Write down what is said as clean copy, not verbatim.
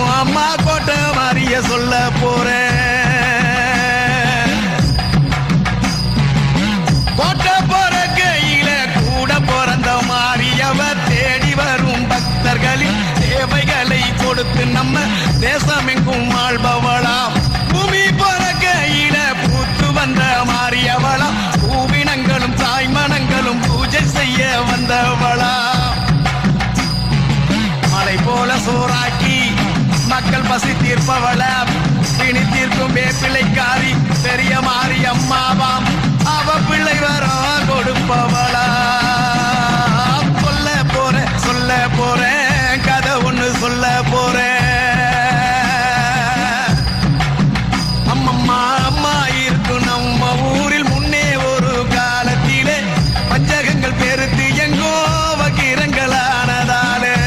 காக்கும் அம்மா கோட்டை மாறிய சொல்ல போறேன். கோட்டை போற கையில கூட பிறந்த மாறியவ தேடி வரும் பக்தர்களின் தேவைகளை கொடுத்து நம்ம தேசமெங்கும் ஆள்பவளாம். பூமி போற கையில பூத்து வந்த மாறியவளாம். பூவினங்களும் தாய்மனங்களும் பூஜை செய்ய வந்தவளா. மலை போல சோறாக்கி மக்கள் பசி தீர்ப்பவள. பிணி தீர்க்கும் வேப்பிலைக்காரி பெரிய மாறி அம்மாவாம். அவ பிள்ளை வர கொடுப்பவளா. சொல்ல போற